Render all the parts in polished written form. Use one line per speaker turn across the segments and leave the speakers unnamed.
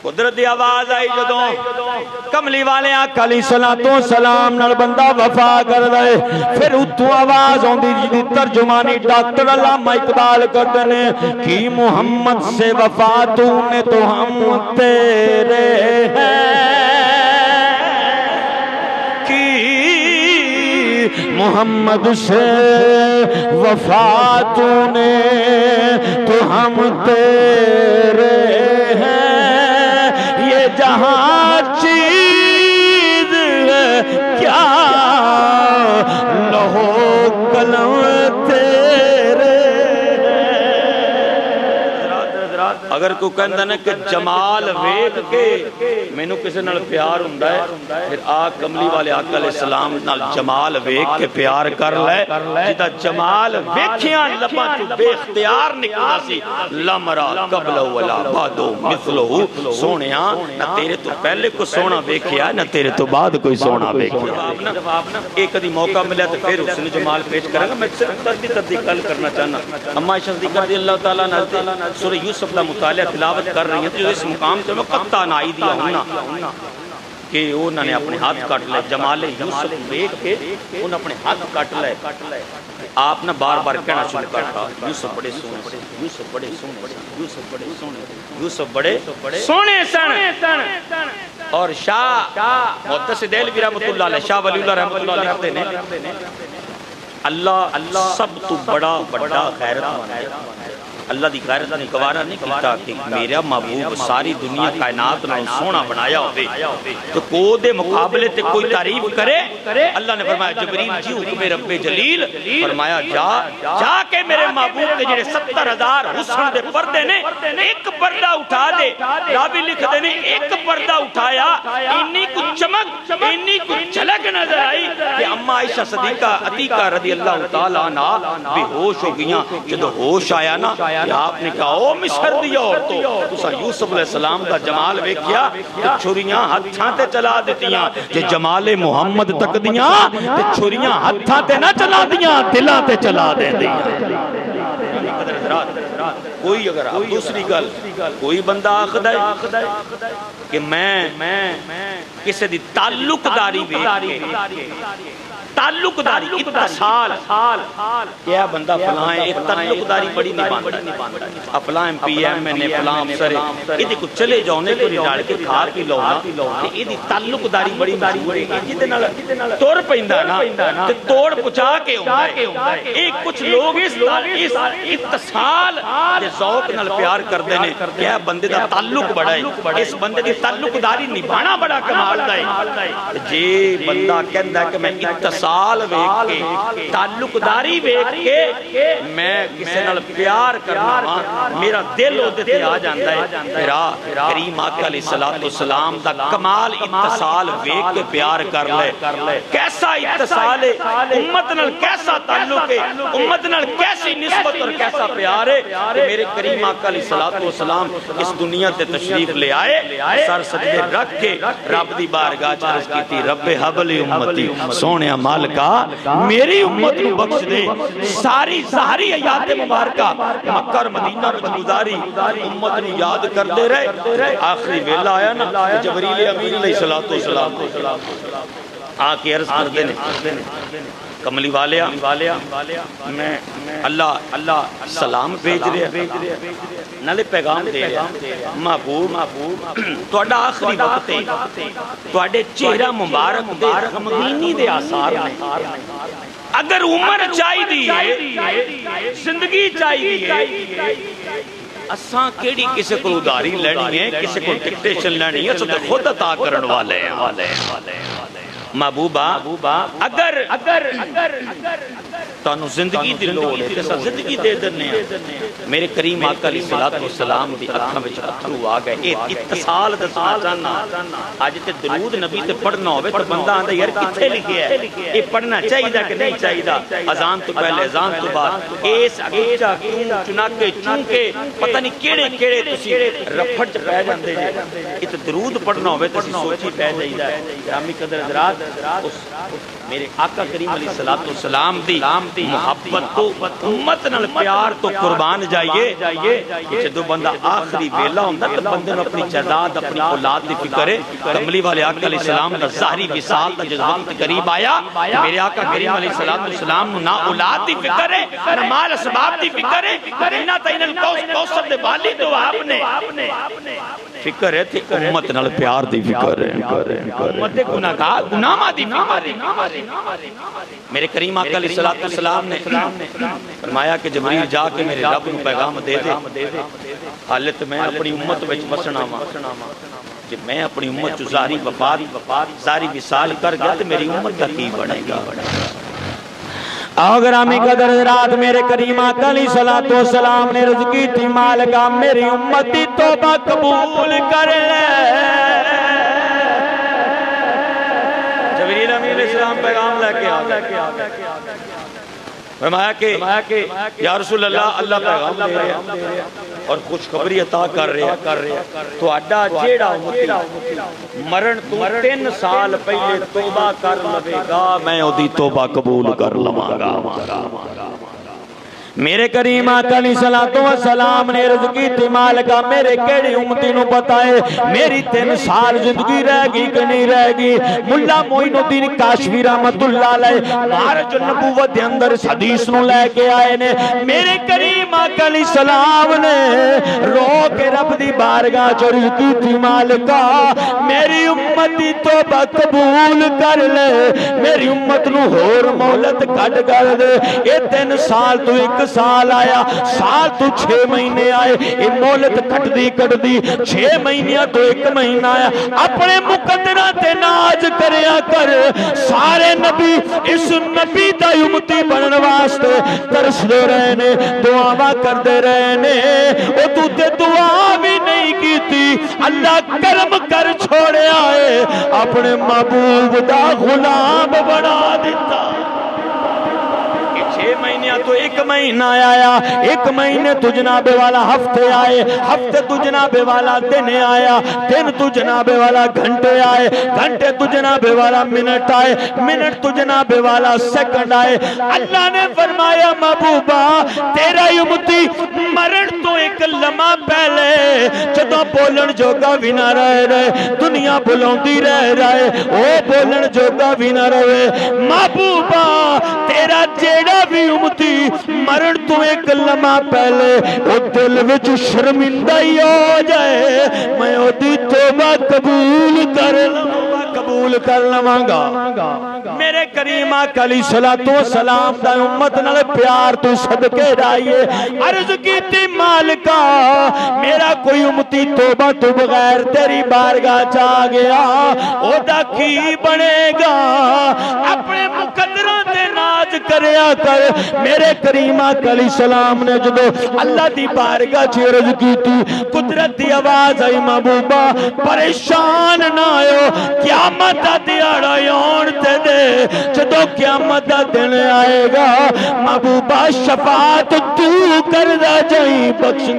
قدرت دی آواز آئی جدوں کملی والے آقا علیہ السلام نال بندہ وفا کر دے پھر اتوں آواز ہوندی جی ترجمانی ڈاکٹر علامہ اقبال کرتے نے کہ محمد سے وفا تو نے تو ہم تیرے ہیں کہ محمد سے وفا تو نے تو ہم تیرے ہیں یہ جہاں چیز ہے کیا لہو قلم تیرے اگر کوئی کہندا نا کہ جمال ویکھ کے مینوں کسے نال پیار ہوندا ہے پھر آ کملی والے آقا علیہ السلام نال جمال ویکھ کے پیار کر لے جدا جمال ویکھیاں لباں تو بے اختیار نکلنا سی لمرا قبل ولا بعد مثلہ سونیا نہ تیرے تو پہلے کو سونا ویکھیا نہ تیرے تو بعد کوئی سونا ویکھیا ایک کدی موقع ملیا تو پھر اس نے جمال پیش کرے گا میں صرف تردید گل کرنا چاہنا اما عائشہ صدیقہ رضی اللہ تعالیٰ عنہ سورہ یوسف کا مطالعہ تلاوت کر رہی ہیں جو اس مقام سے میں قطع نائی دیا ہونا کہ انہوں نے اپنے ہاتھ کٹ لے جمال یوسف دیکھ کے انہوں نے اپنے ہاتھ کٹ لے آپ نے بار بار کہنا شروع کرتا یوسف بڑے سونے یوسف بڑے سونے یوسف بڑے سونے یوسف بڑے سونے سن اور شاہ محدث دہلوی رحمۃ اللہ علیہ شاہ ولی اللہ رحمۃ اللہ علیہ لکھتے ہیں اللہ سب تو بڑا غیرت مند ہے اللہ دی غیرت نے گوارا نہیں کیتا کہ میرا محبوب ساری دنیا کائنات نال سونا بنایا ہوئے تو کو دے مقابلے تے کوئی تعریف کرے اللہ نے فرمایا جبریل جی حکم رب جلیل فرمایا جا کے میرے محبوب کے جڑے 70,000 حسن دے پردے نے ایک پردہ اٹھا دے راوی لکھ دے نے ایک پردہ اٹھایا انی کو چمک انی کو جھلک نظر آئی کہ اما عائشہ صدیقہ عتیقہ رضی اللہ تعالیٰ عنہ بے ہوش ہو گئیاں جب ہوش آیا نا کہ آپ نے کہا او مصر دی عورتوں تسا یوسف علیہ السلام دا جمال ویکھیا تے چھریاں ہتھاں تے چلا دتیاں جے جمال محمد تک دیاں تے چھریاں ہتھاں تے نہ چلا دیاں دلاں تے چلا دیندیاں کوئی اگر دوسری گل کوئی بندہ آخدا ہے کہ میں کسی دی تعلق داری تعلق داری اتصال کیا بندہ فلاں ایک تعلق داری بڑی نہیں بانتا فلاں ایم پی ایم این اے فلاں افسر ہے یہ کو چلے جاؤنے کو نہیں ڈال کے کھا کے لونا یہ تعلق داری بڑی مجبوری جہدے نال توڑ پیندا نا تے توڑ پچا کے ہوندا ہے ایک کچھ لوگ اس اتصال دے ذوق نال پیار کردے نے کیا بندے دا تعلق بڑا ہے اس بندے دی تعلق داری نبھانا بڑا کمال دا ہے جے بندہ کہندا ہے کہ میں سال ویکھ کے تعلق داری ویکھ کے میں کسی نال پیار کرنا میرا دل اودے تے آ جاندا ہے میرا کریم آقا علیہ السلام دا کمال اتصال ویکھ کے پیار کر لے کیسا اتصال ہے امت نال کیسا تعلق ہے امت نال کیسی نسبت اور کیسا پیار ہے کہ میرے کریم آقا علیہ السلام اس دنیا تے تشریف لے آئے سر سجدے رکھ کے رب دی بارگاہ چ عرض کیتی رب حب لی امتی سونیا مالکا میری امت نو بخش دے ساری ظاہری حیات مبارکہ مکہ اور مدینہ وچ گزاری امت نو یاد کر دے رہے آخری ویلا آیا نا جبریل امین علیہ السلام آ کے عرض کر دے کملی والیا میں اللہ سلام بھیج رہا نالے پیغام دے رہا محبوب تہاڈا آخری وقت ہے تہاڈے چہرہ مبارک دے غمگینی دے آثار نے اگر عمر چاہیے زندگی چاہیے اساں کیڑی کسے کو اداری لینی ہے کسے کو ڈکٹیشن لینی ہے اساں تے خود عطا کرن والے ہیں محبوبہ اگر تانوں زندگی دی لوڑ ہے تے زندگی دے دنے میرے کریم آقا علیہ السلام دی اکھاں وچ اتھرو آ گئے اے اتصال دسنا چاہنا اج تے درود نبی تے پڑھنا ہوے تے بندہ آندا یار کتھے لکھیا ہے اے پڑھنا چاہیدا کہ نہیں چاہیدا اذان تو پہلے اذان تو بعد اس اگچا کیوں چنا کے چون کے پتہ نہیں کیڑے تسی رفڑ چ پے جاندے جے اے تے درود پڑھنا ہوے تے سوچی پے جائیدا ہے گرامی قدر حضرات میرے آقا کریم علیہ السلام دی محبت تو امت نال پیار تو قربان جائیے کہ جدو بندہ آخری ویلا ہوندا تے بندے نوں اپنی جائیداد اپنی اولاد دی فکر ہے کملی والے آقا علیہ السلام دا ظاہری وصال دا جذبہ قریب آیا میرے آقا کریم علیہ السلام نوں نہ اولاد دی فکر ہے نہ مال اسباب دی فکر ہے نہ تینل کوثر دے والی تو آپ نے فکر ہے تے امت نال پیار دی فکر ہے امت گناہگار گناہاں دی فکر ہے میرے کریم آقا علیہ السلام نے فرمایا کہ جبریل جا کے میرے رب نو پیغام دے دے حالت میں اپنی امت وچ وسنا وا کہ میں اپنی امت چ ظاہری وفات ظاہری وصال کر گیا تے میری امت دا کی بنے گا
گرامی قدر حضرات میرے کریم آقا علیہ السلام نے عرض کی تھی مالکا میری امت دی توبہ قبول کر لے
جبریل امین علیہ السلام پیغام لے کے آگئے فرمایا کہ یا رسول اللہ اللہ پیغام دے رہے ہیں اور خوشخبری عطا کر رہے ہیں تو اڈا جیڑا امتی مرن تو 3 سال پہلے توبہ کر لوے گا میں اودی توبہ قبول کر لواں گا
میرے کریم آقا علیہ السلام نے عرض کی تھی مالکا میرے کیڑی امتی نو بتائے میری 3 سال زندگی رہ گی کہ نہیں رہ گی ملا معین الدین کاشفی رحمت اللہ علیہ معارج النبوت دے اندر اس حدیث نو لے کے آئے نے میرے کریم آقا علیہ السلام نے رو کے رب دی بارگاہ چ عرض کی تھی مالکا میری امتی توبہ قبول کر لے میری امت نو ہور مہلت کٹ کر دے اے 3 سال تو 1 سال آیا سال تو 6 مہینے آئے یہ مولت کٹ دی 6 مہینیاں تو 1 مہینہ آیا اپنے مقدرہ تے ناز کریا کر سارے نبی اس نبی دا امتی بنن واسطے ترس دے رہے نے دعاواں کر دے رہے نے او تو تے دعا بھی نہیں کی تھی اللہ کرم کر چھوڑے آئے اپنے محبوب دا غلام بنا دیتا
6 مہینے تو 1
مہینہ آیا 1 مہینے تو جناب والا ہفتے آئے ہفتے تو جناب والا دن آیا دن تو جناب والا گھنٹے آئے گھنٹے تو جناب والا منٹ آئے منٹ تو جناب والا سیکنڈ آئے اللہ نے فرمایا محبوبہ تیرا امتی مرن تو 1 لمحہ پہلے جدوں بولن جوگا بھی نہ رہے دنیا بلوندی رہے او بولن جوگا بھی نہ رہے محبوبہ تیرا جیڑا بھی امتی مرن تو 1 لمحہ پہلے او دل وچ شرمندہ ہی ہو جائے میں او دی توبہ قبول کر لواں گا میرے کریم آقا علیہ السلام دا امت نال پیار تو صدقے رائیے عرض کیتی مالکا میرا کوئی امتی توبہ تو بغیر تیری بارگاہ چا گیا او دا کی بنے گا اپنے مقدرہ تے ناز کریا کر میرے کریم آقا علیہ السلام نے جدو اللہ دی بارگاہ چ عرض کی تھی قدرت دی آواز آئی محبوبہ پریشان نہ آئو قیامت دا دیاڑا یون تے دے جدو قیامت دا دن آئے گا محبوبہ شفاعت تو کر دا جائیں بخش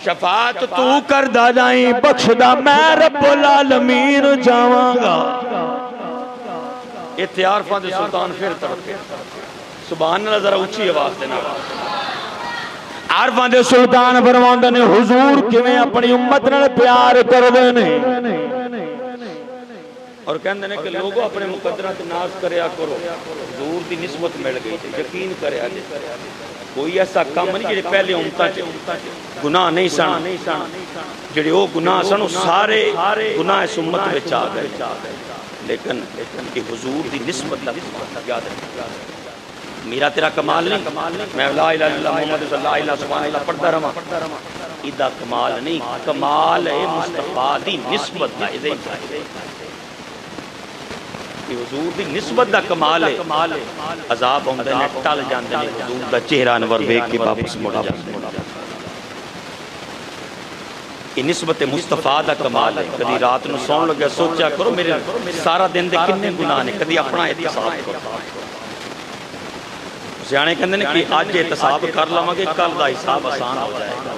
شفاعت تو کر دا جائیں بخش دا میں رب العالمین جاواں گا
اتیار فاند سلطان پھر تڑپے سبحان اللہ ذرا اچھی آواز دینا
عارفاں دے سلطان فرماندے نے حضور کیویں اپنی امت نال پیار کردے نے
اور کہندے نے کہ لوگوں اپنے مقدرہ تے ناز کریا کرو حضور دی نسبت مل گئی تے یقین کریا جے کوئی ایسا کام نہیں جڑے پہلے امتاں چ گناہ نہیں سن جڑے او گناہ سن سارے گناہ اس امت وچ آ گئے لیکن کہ حضور دی نسبت یاد رکھیں میرا تیرا کمال نہیں میں لا الہ الا اللہ محمد صلی اللہ علیہ سبحان اللہ پڑھتا رہا ایدہ کمال نہیں کمال ہے مصطفیٰ دی نسبت دا کہ حضور دی نسبت دا کمال ہے عذاب ہوندے نے ٹل جاندے نے حضور دا چہرہ انور ویکھ کے واپس مڑا یہ نسبت مصطفیٰ دا کمال ہے کدی رات نو سون لگا سوچا کرو میرے سارا دن دے کنے گناہ نے کدی اپنا احتساب کرو سیانے کہندے نے کہ آج احتساب کر لواں گے کل دا حساب آسان ہو جائے گا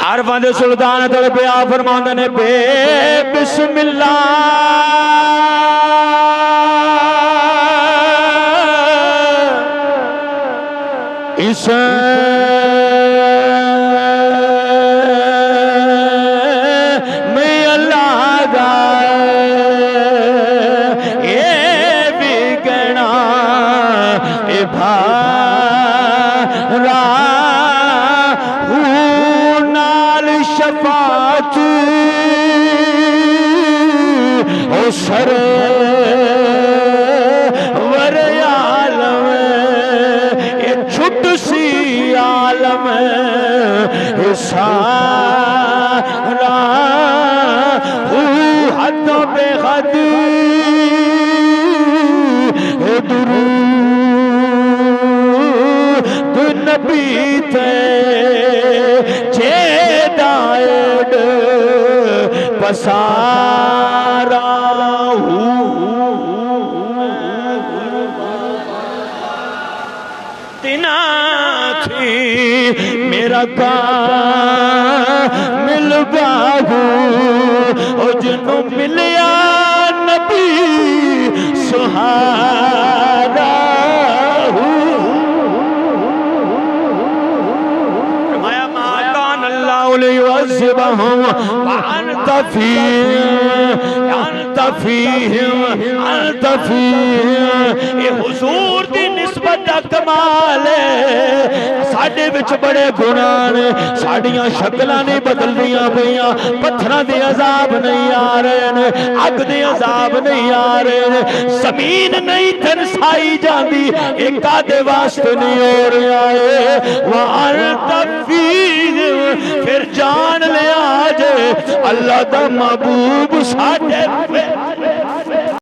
عرفاں دے سلطان تڑ پیا فرماندے نے بے بسم اللہ اس میں اللہ دا اے بھی گنا اے بھارا نال شفاعت او سر ور عالم اے چھٹ سی عالم اے سارا حد بے حد اے درود نبی تے جیدائد پسارا تینا تھی میرا کامل باہو او جنوں ملیا نبی سہارا ليعذبهم وأنت فيهم اے حضور دی نسبت دا کمال ہے ساڈے وچ بڑے گناہ نے ساڈیاں شکلاں نہیں بدلدیاں پیاں پتھراں دے عذاب نہیں آ رہے نے اگ دے عذاب نہیں آ رہے نے زمین نہیں تھنسائی جاندی اے کادے واسطے نہیں ہو رہا ہے وأنت فيهم پھر جان لیا جے اللہ دا محبوب ساڈے